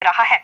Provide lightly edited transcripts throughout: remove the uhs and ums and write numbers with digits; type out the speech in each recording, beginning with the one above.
रहा है।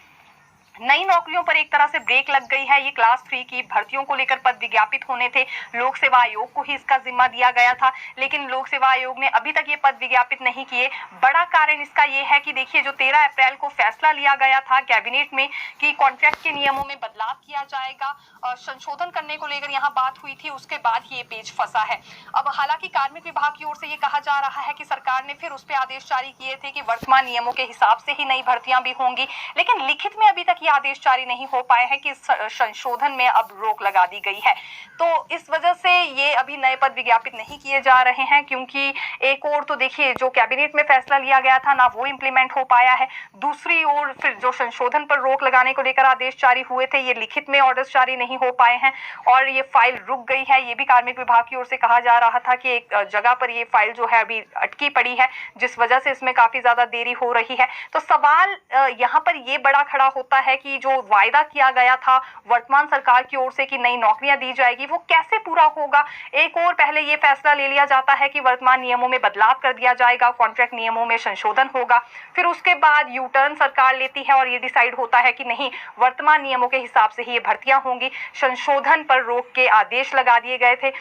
नई नौकरियों पर एक तरह से ब्रेक लग गई है। ये क्लास 3 की भर्तियों को लेकर पद विज्ञापित होने थे, लोक सेवा आयोग को ही इसका जिम्मा दिया गया था, लेकिन लोक सेवा आयोग ने अभी तक ये पद विज्ञापित नहीं किए। बड़ा कारण इसका ये है कि देखिए, जो 13 अप्रैल को फैसला लिया गया था कैबिनेट में कि कॉन्ट्रैक्ट के नियमों में बदलाव किया जाएगा, संशोधन करने को लेकर यहाँ बात हुई थी, उसके बाद ये पेच फंसा है। अब हालांकि कार्मिक विभाग की ओर से ये कहा जा रहा है कि सरकार ने फिर उस पर आदेश जारी किए थे कि वर्तमान नियमों के हिसाब से ही नई भर्तियां भी होंगी, लेकिन लिखित में अभी तक आदेश जारी नहीं हो पाए हैं कि संशोधन में अब रोक लगा दी गई है। तो इस वजह से ये अभी नए पद विज्ञापित नहीं किए जा रहे हैं, क्योंकि एक और तो देखिए, जो कैबिनेट में फैसला लिया गया था ना वो इम्प्लीमेंट हो पाया है, दूसरी ओर फिर जो संशोधन पर रोक लगाने को लेकर आदेश जारी हुए थे, ये लिखित में ऑर्डर्स जारी नहीं हो पाए हैं और ये फाइल रुक गई है। ये भी कार्मिक विभाग की ओर से कहा जा रहा था कि एक जगह पर ये फाइल जो है अभी अटकी पड़ी है, जिस वजह से इसमें काफी ज्यादा देरी हो रही है। तो सवाल यहाँ पर ये बड़ा खड़ा होता है कि जो वायदा किया गया था वर्तमान सरकार की ओर से कि नई नौकरियां दी जाएगी, वो कैसे पूरा होगा। एक और पहले ये फैसला ले लिया जाता है कि वर्तमान नियमों में बदलाव कर दिया जाएगा, कॉन्ट्रैक्ट नियमों में संशोधन होगा, फिर उसके बाद यू टर्न सरकार लेती है और ये डिसाइड होता है कि नहीं, वर्तमान नियमों के हिसाब से ही ये भर्तियां होंगी, संशोधन पर रोक के आदेश लगा दिए गए थे।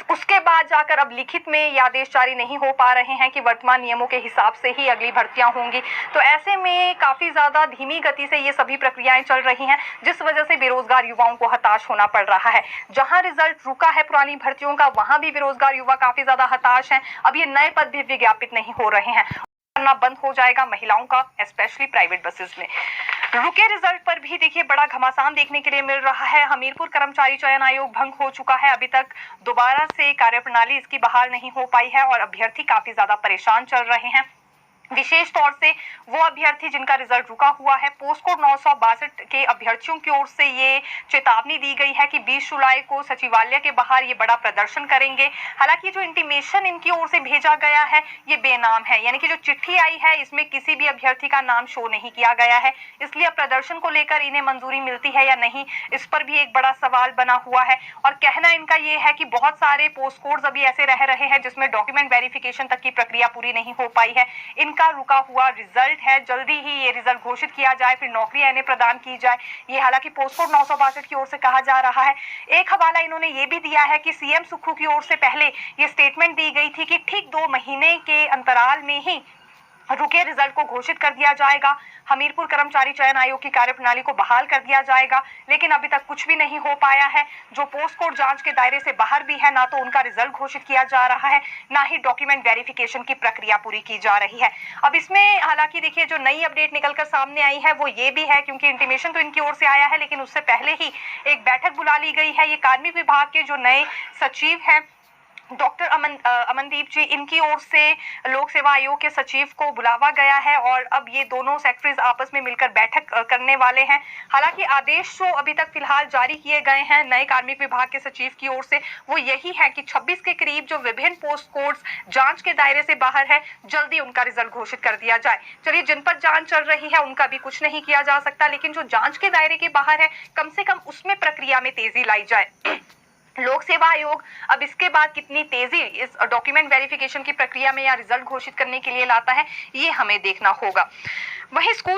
उसके बाद जाकर अब लिखित में ये आदेश जारी नहीं हो पा रहे हैं कि वर्तमान नियमों के हिसाब से ही अगली भर्तियां होंगी। तो ऐसे में काफी ज्यादा धीमी गति से ये सभी प्रक्रियाएं चल रही हैं, जिस वजह से बेरोजगार युवाओं को हताश होना पड़ रहा है। जहां रिजल्ट रुका है पुरानी भर्तियों का, वहां भी बेरोजगार युवा काफी ज्यादा हताश हैं। अब ये नए पद भी विज्ञापित नहीं हो रहे हैं, करना बंद हो जाएगा महिलाओं का, स्पेशली प्राइवेट बसेस में। रुके रिजल्ट पर भी देखिए बड़ा घमासान देखने के लिए मिल रहा है। हमीरपुर कर्मचारी चयन आयोग भंग हो चुका है, अभी तक दोबारा से कार्यप्रणाली इसकी बहाल नहीं हो पाई है और अभ्यर्थी काफी ज्यादा परेशान चल रहे हैं। विशेष तौर से वो अभ्यर्थी जिनका रिजल्ट रुका हुआ है। पोस्ट कोड 962 के अभ्यर्थियों की ओर से ये चेतावनी दी गई है कि 20 जुलाई को सचिवालय के बाहर ये बड़ा प्रदर्शन करेंगे। हालांकि जो इंटीमेशन इनकी ओर से भेजा गया है ये बेनाम है, यानी कि जो चिट्ठी आई है इसमें किसी भी अभ्यर्थी का नाम शो नहीं किया गया है, इसलिए प्रदर्शन को लेकर इन्हें मंजूरी मिलती है या नहीं, इस पर भी एक बड़ा सवाल बना हुआ है। और कहना इनका ये है कि बहुत सारे पोस्ट कोड्स अभी ऐसे रह रहे हैं जिसमें डॉक्यूमेंट वेरिफिकेशन तक की प्रक्रिया पूरी नहीं हो पाई है। का रुका हुआ रिजल्ट है, जल्दी ही ये रिजल्ट घोषित किया जाए, फिर नौकरियां इन्हें प्रदान की जाए, ये हालांकि पोस्ट कोड 962 की ओर से कहा जा रहा है। एक हवाला इन्होंने ये भी दिया है कि सीएम सुक्खू की ओर से पहले ये स्टेटमेंट दी गई थी कि ठीक 2 महीने के अंतराल में ही रुके रिजल्ट को घोषित कर दिया जाएगा, हमीरपुर कर्मचारी चयन आयोग की कार्यप्रणाली को बहाल कर दिया जाएगा, लेकिन अभी तक कुछ भी नहीं हो पाया है। जो पोस्ट कोड जांच के दायरे से बाहर भी है, ना तो उनका रिजल्ट घोषित किया जा रहा है, ना ही डॉक्यूमेंट वेरिफिकेशन की प्रक्रिया पूरी की जा रही है। अब इसमें हालांकि देखिए जो नई अपडेट निकलकर सामने आई है वो ये भी है, क्योंकि इंटीमेशन तो इनकी ओर से आया है, लेकिन उससे पहले ही एक बैठक बुला ली गई है। ये कार्मिक विभाग के जो नए सचिव हैं डॉक्टर अमनदीप जी, इनकी ओर से लोक सेवा आयोग के सचिव को बुलावा गया है और अब ये दोनों सेक्रेटरीज आपस में मिलकर बैठक करने वाले हैं। हालांकि आदेश जो अभी तक फिलहाल जारी किए गए हैं नए कार्मिक विभाग के सचिव की ओर से वो यही है कि 26 के करीब जो विभिन्न पोस्ट कोड्स जांच के दायरे से बाहर है, जल्दी उनका रिजल्ट घोषित कर दिया जाए। चलिए, जिन पर जांच चल रही है उनका भी कुछ नहीं किया जा सकता, लेकिन जो जांच के दायरे के बाहर है कम से कम उसमें प्रक्रिया में तेजी लाई जाए। लोक सेवा आयोग अब इसके बाद कितनी तेजी इस डॉक्यूमेंट वेरिफिकेशन की प्रक्रिया में या रिजल्ट घोषित करने के लिए लाता है, ये हमें देखना होगा। वहीं स्कूल